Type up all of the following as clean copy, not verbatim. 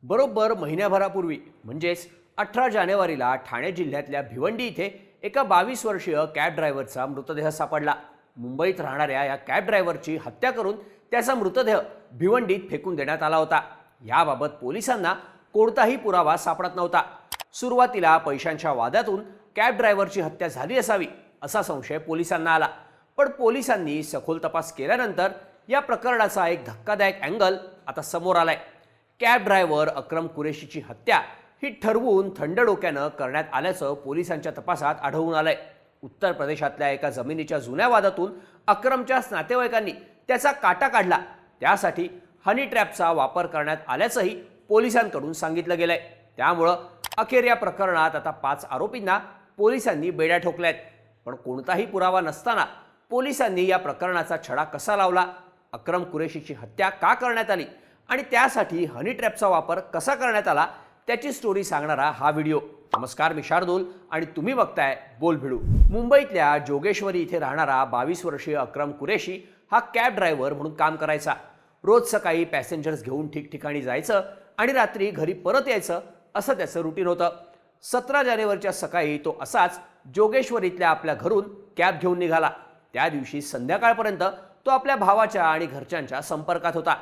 बरोबर महिन्याभरापूर्वी म्हणजेच 18 जानेवारीला ठाणे जिल्ह्यातल्या भिवंडी इथे एका 22 वर्षीय कॅब ड्रायव्हरचा मृतदेह सापडला। मुंबईत राहणाऱ्या या कॅब ड्रायव्हरची हत्या करून त्याचा मृतदेह भिवंडीत फेकून देण्यात आला होता। याबाबत पोलिसांना कोणताही पुरावा सापडत नव्हता। सुरुवातीला पैशांच्या वादातून कॅब ड्रायव्हरची हत्या झाली असावी असा संशय पोलिसांना आला, पण पोलिसांनी सखोल तपास केल्यानंतर या प्रकरणाचा एक धक्कादायक अँगल आता समोर आलाय। कॅब ड्रायव्हर अक्रम कुरेशीची हत्या ही ठरवून थंड डोक्यानं करण्यात आल्याचं पोलिसांच्या तपासात आढळून आलंय। उत्तर प्रदेशातल्या एका जमिनीच्या जुन्या वादातून अक्रमच्या नातेवाईकांनी त्याचा काटा काढला, त्यासाठी हनी ट्रॅपचा वापर करण्यात आल्याचंही पोलिसांकडून सांगितलं गेलंय। त्यामुळं अखेर या प्रकरणात आता 5 आरोपींना पोलिसांनी बेड्या ठोकल्यात। पण कोणताही पुरावा नसताना पोलिसांनी या प्रकरणाचा छडा कसा लावला, अक्रम कुरेशीची हत्या का करण्यात आली आणि त्यासाठी हनी ट्रॅपचा वापर कसा करण्यात आला, त्याची स्टोरी सांगणारा हा व्हिडिओ। नमस्कार, मी शार्दूल आणि तुम्ही बघताय बोल भिडू। मुंबईतल्या जोगेश्वरी इथे राहणारा 22 वर्षीय अक्रम कुरेशी हा कॅब ड्रायव्हर म्हणून काम करायचा। रोज सकाळी पॅसेंजर्स घेऊन ठिकठिकाणी जायचं आणि रात्री घरी परत यायचं असं त्याचं रुटीन होतं। 17 जानेवारीच्या सकाळी तो असाच जोगेश्वरीतल्या आपल्या घरून कॅब घेऊन निघाला। त्या दिवशी संध्याकाळपर्यंत तो आपल्या भावाच्या आणि घरच्यांच्या संपर्कात होता,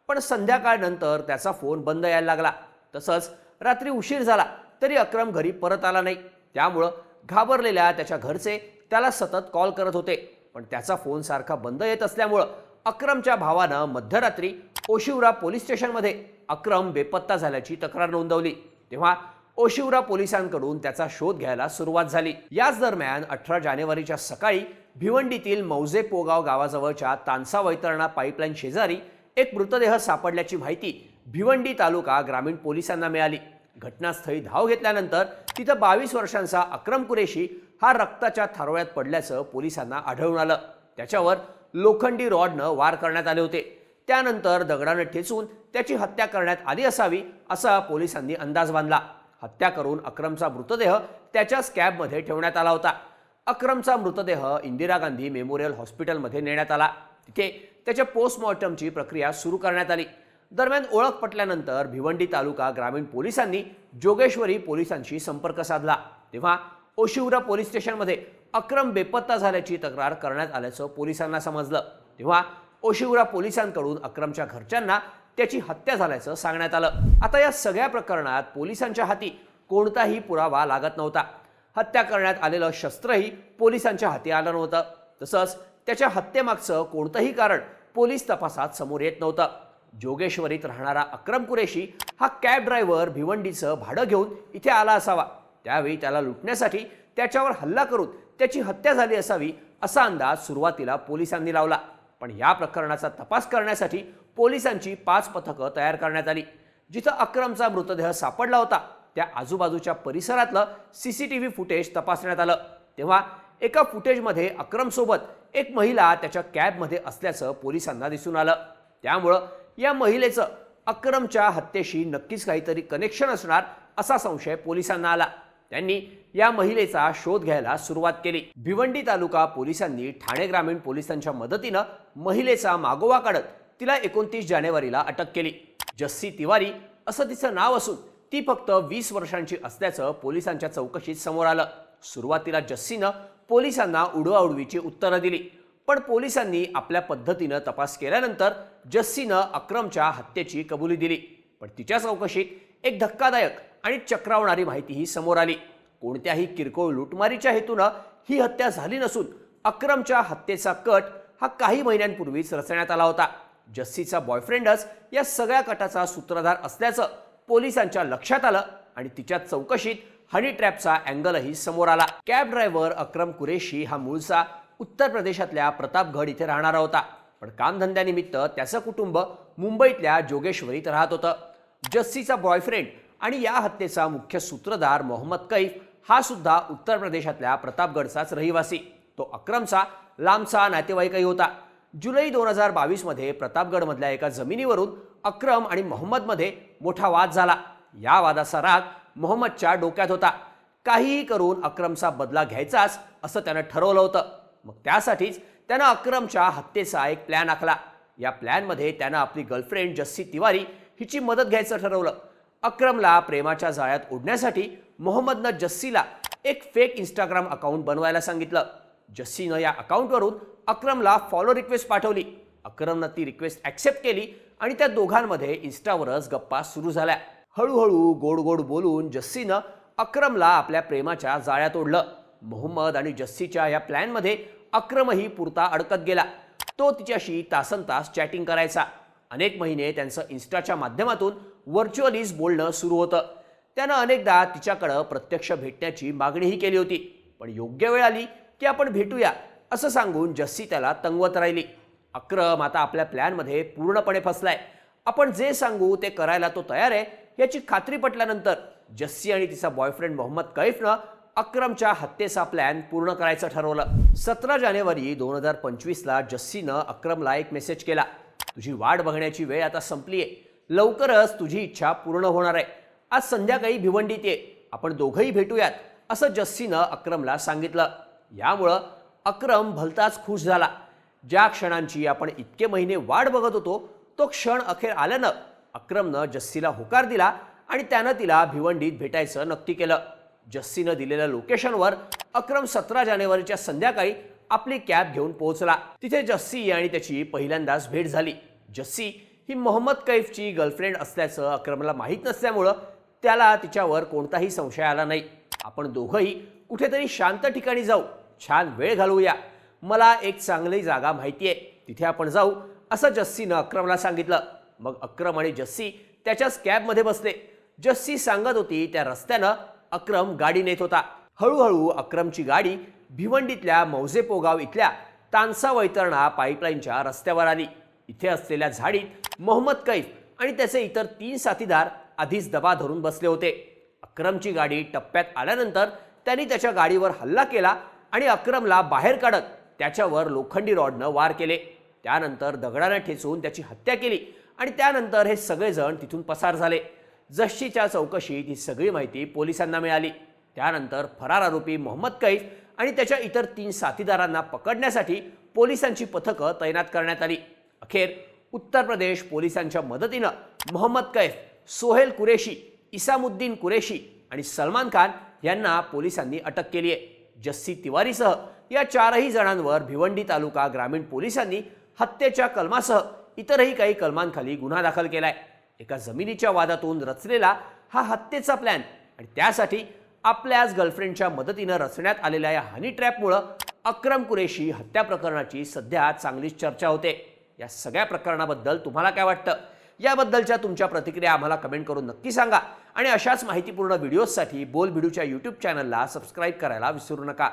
पण संध्याकाळनंतर त्याचा फोन बंद यायला लागला। तसंच रात्री उशीर झाला तरी अक्रम घरी परत आला नाही। त्यामुळं घाबरलेल्या त्याच्या घरचे त्याला सतत कॉल करत होते, पण त्याचा फोन सारखा बंद येत असल्यामुळं अक्रमच्या भावानं मध्यरात्री ओशिवरा पोलीस स्टेशनमध्ये अक्रम बेपत्ता झाल्याची तक्रार नोंदवली। तेव्हा ओशिवरा पोलिसांकडून त्याचा शोध घ्यायला सुरुवात झाली। याच दरम्यान 18 जानेवारीच्या सकाळी भिवंडीतील मौजे पोगाव गावाजवळच्या तानसा वैतरणा पाईपलाईन शेजारी एक मृतदेह सापडल्याची माहिती भिवंडी तालुका ग्रामीण पोलिसांना मिळाली। घटनास्थळी धाव घेतल्यानंतर तिथं 22 वर्षांचा अक्रम कुरेशी हा रक्ताच्या थारोळ्यात पडल्याचं पोलिसांना आढळून आलं। त्याच्यावर लोखंडी रॉडनं वार करण्यात आले होते। त्यानंतर दगडानं ठेचून त्याची हत्या करण्यात आली असावी असा पोलिसांनी अंदाज बांधला। हत्या करून अक्रमचा मृतदेह त्याच्याच कॅबमध्ये ठेवण्यात आला होता। अक्रमचा मृतदेह इंदिरा गांधी मेमोरियल हॉस्पिटलमध्ये नेण्यात आला। तिथे त्याच्या पोस्टमॉर्टमची प्रक्रिया सुरू करण्यात आली। दरम्यान ओळख पटल्यानंतर भिवंडी तालुका ग्रामीण पोलिसांनी जोगेश्वरी पोलिसांशी संपर्क साधला। तेव्हा ओशिवरा पोलीस स्टेशनमध्ये अक्रम बेपत्ता झाल्याची तक्रार करण्यात आल्याचं पोलिसांना समजलं। तेव्हा ओशिवरा पोलिसांकडून अक्रमच्या घरच्यांना त्याची हत्या झाल्याचं सांगण्यात आलं। आता या सगळ्या प्रकरणात पोलिसांच्या हाती कोणताही पुरावा लागत नव्हता। हत्या करण्यात आलेलं शस्त्रही पोलिसांच्या हाती आलं नव्हतं। तसंच त्याच्या हत्येमागचं कोणतंही कारण पोलीस तपासात समोर येत नव्हतं। जोगेश्वरीत राहणारा अक्रम कुरेशी हा कॅब ड्रायव्हर भिवंडीचं भाडं घेऊन इथे आला असावा। त्यावेळी त्याला लुटण्यासाठी त्याच्यावर हल्ला करून त्याची हत्या झाली असावी असा अंदाज सुरुवातीला पोलिसांनी लावला। पण या प्रकरणाचा तपास करण्यासाठी पोलिसांची 5 पथकं तयार करण्यात आली। जिथं अक्रमचा मृतदेह सापडला होता त्या आजूबाजूच्या परिसरातलं सीसीटीव्ही फुटेज तपासण्यात आलं। तेव्हा एका फुटेजमध्ये अक्रमसोबत एक महिला त्याच्या कॅबमध्ये असल्याचं पोलिसांना दिसून आलं। त्यामुळं या महिलेचं अक्रमच्या हत्येशी नक्कीच काहीतरी कनेक्शन असणार असा संशय पोलिसांना आला। त्यांनी या महिलेचा शोध घ्यायला सुरुवात केली। भिवंडी तालुका पोलिसांनी ठाणे ग्रामीण पोलिसांच्या मदतीनं महिलेचा मागोवा काढत तिला 29 जानेवारीला अटक केली। जस्सी तिवारी असं तिचं नाव असून ती फक्त 20 वर्षांची असल्याचं पोलिसांच्या चौकशीत समोर आलं। सुरुवातीला जस्सीनं पोलिसांना उडवाउडवीची उत्तरं दिली, पण पोलिसांनी आपल्या पद्धतीनं तपास केल्यानंतर जस्सीनं अक्रमच्या हत्येची कबुली दिली। पण तिच्या चौकशीत एक धक्कादायक आणि चक्रावणारी माहितीही समोर आली। कोणत्याही किरकोळ लुटमारीच्या हेतूनं ही हत्या झाली नसून अक्रमच्या हत्येचा कट हा काही महिन्यांपूर्वीच रचण्यात आला होता। जस्सीचा बॉयफ्रेंडच या सगळ्या कटाचा सूत्रधार असल्याचं पोलिसांच्या लक्षात आलं आणि तिच्या चौकशीत हनी ट्रॅपचा अँगलही समोर आला। कॅब ड्रायव्हर अक्रम कुरेशी हा मूळचा उत्तर प्रदेशातल्या प्रतापगड इथे राहणारा होता, पण कामधंद्यानिमित्त त्याचं कुटुंब मुंबईतल्या जोगेश्वरीत राहत होतं। जस्सीचा बॉयफ्रेंड आणि या हत्येचा मुख्य सूत्रधार मोहम्मद कैफ हा सुद्धा उत्तर प्रदेशातल्या प्रतापगडचाच रहिवासी। तो अक्रमचा लांबचा नातेवाईकही होता। जुलै 2022 मध्ये प्रतापगडमधल्या एका जमिनीवरून अक्रम आणि मोहम्मदमध्ये मोठा वाद झाला। या वादाचा राग मोहम्मदच्या डोक्यात होता। काहीही करून अक्रमचा बदला घ्यायचाच असं त्यानं ठरवलं होतं। मग त्यासाठीच त्यानं अक्रमच्या हत्येचा एक प्लॅन आखला। या प्लॅनमध्ये त्यानं आपली गर्लफ्रेंड जस्सी तिवारी हिची मदत घ्यायचं ठरवलं। अक्रमला प्रेमाच्या जाळ्यात ओढण्यासाठी मोहम्मदनं जस्सीला एक फेक इंस्टाग्राम अकाउंट बनवायला सांगितलं. जस्सीनं या अकाउंटवरून अक्रमला फॉलो रिक्वेस्ट पाठवली. अक्रमनं ती रिक्वेस्ट ॲक्सेप्ट केली आणि त्या दोघांमध्ये इन्स्टावरच गप्पा सुरू झाल्या. हळूहळू गोड गोड बोलून जस्सीनं अक्रमला आपल्या प्रेमाच्या जाळ्यात ओढलं. मोहम्मद आणि जस्सीच्या या प्लॅनमध्ये अक्रमही पुरता अडकत गेला. तो तिच्याशी तासनतास चॅटिंग करायचा. अनेक महिने त्यांचं इन्स्टाच्या माध्यमातून व्हर्च्युअलीच बोलणं सुरू होतं. त्यानं अनेकदा तिच्याकडं प्रत्यक्ष भेटण्याची मागणीही केली होती. पण योग्य वेळ आली की आपण भेटूया असं सांगून जस्सी त्याला तंगवत राहिली. अक्रम आता आपल्या प्लॅनमध्ये पूर्णपणे फसलाय. आपण जे सांगू ते करायला तो तयार आहे याची खात्री पटल्यानंतर जस्सी आणि तिचा बॉयफ्रेंड मोहम्मद कैफनं अक्रमच्या हत्येचा प्लॅन पूर्ण करायचं ठरवलं. 17 जानेवारी 2025ला जस्सीनं अक्रमला एक मेसेज केला. तुझी वाट बघण्याची वेळ आता संपली आहे. लवकरच तुझी इच्छा पूर्ण होणार आहे. आज संध्याकाळी भिवंडीत ये. आपण दोघंही भेटूयात असं जस्सीनं अक्रमला सांगितलं. यामुळं अक्रम भलताच खुश झाला. ज्या क्षणांची आपण इतके महिने वाट बघत होतो तो क्षण अखेर आल्यानं अक्रमनं जस्सीला होकार दिला आणि त्यानं तिला भिवंडीत भेटायचं नक्की केलं. जस्सीनं दिलेल्या लोकेशनवर अक्रम 17 जानेवारीच्या संध्याकाळी आपली कॅब घेऊन पोहोचला. तिथे जस्सी आणि त्याची पहिल्यांदाच भेट झाली. जस्सी ही मोहम्मद कैफची गर्लफ्रेंड असल्याचं अक्रमला माहीत नसल्यामुळं त्याला तिच्यावर कोणताही संशय आला नाही. आपण दोघंही कुठेतरी शांत ठिकाणी जाऊ, छान वेळ घालवूया. मला एक चांगली जागा माहिती आहे, तिथे आपण जाऊ असं जस्सीनं अक्रमला सांगितलं. मग अक्रम आणि जस्सी त्याच्याच कॅबमध्ये बसले. जस्सी सांगत होती त्या रस्त्यानं अक्रम गाडी नेत होता. हळूहळू अक्रमची गाडी भिवंडीतल्या मौजेपोगाव इथल्या तानसा वैतरणा पाईपलाईनच्या रस्त्यावर आली. इथे असलेल्या झाडीत मोहम्मद कैफ आणि त्याचे इतर 3 साथीदार आधीच दबा धरून बसले होते. अक्रमची गाडी टप्प्यात आल्यानंतर त्यांनी त्याच्या गाडीवर हल्ला केला आणि अक्रमला बाहेर काढत त्याच्यावर लोखंडी रॉडनं वार केले. त्यानंतर दगडाने ठेचून त्याची हत्या केली आणि त्यानंतर हे सगळेजण तिथून पसार झाले. जस्सीच्या चौकशीत ही सगळी माहिती पोलिसांना मिळाली. त्यानंतर फरार आरोपी मोहम्मद कैफ आणि त्याच्या इतर 3 साथीदारांना पकडण्यासाठी पोलिसांची पथकं तैनात करण्यात आली. अखेर उत्तर प्रदेश पोलिसांच्या मदतीनं मोहम्मद कैफ, सोहेल कुरेशी, इसामुद्दीन कुरेशी आणि सलमान खान यांना पोलिसांनी अटक केली आहे. जस्सी तिवारीसह या 4ही जणांवर भिवंडी तालुका ग्रामीण पोलिसांनी हत्येच्या कलमासह इतरही काही कलमांखाली गुन्हा दाखल केलाय. एका जमिनीच्या वादातून रचलेला हा हत्येचा प्लॅन आणि त्यासाठी आपल्याच गर्लफ्रेंडच्या मदतीनं रचण्यात आलेल्या या हनी ट्रॅपमुळं अक्रम कुरेशी हत्या प्रकरणाची सध्या चांगलीच चर्चा होते. या सगळ्या प्रकरणाबद्दल तुम्हाला काय वाटतं? याबद्दलच्या तुमच्या प्रतिक्रिया आम्हाला कमेंट करून नक्की सांगा आणि अशाच माहितीपूर्ण व्हिडिओजसाठी बोल भिडूच्या YouTube चॅनलला सबस्क्राईब करायला विसरू नका.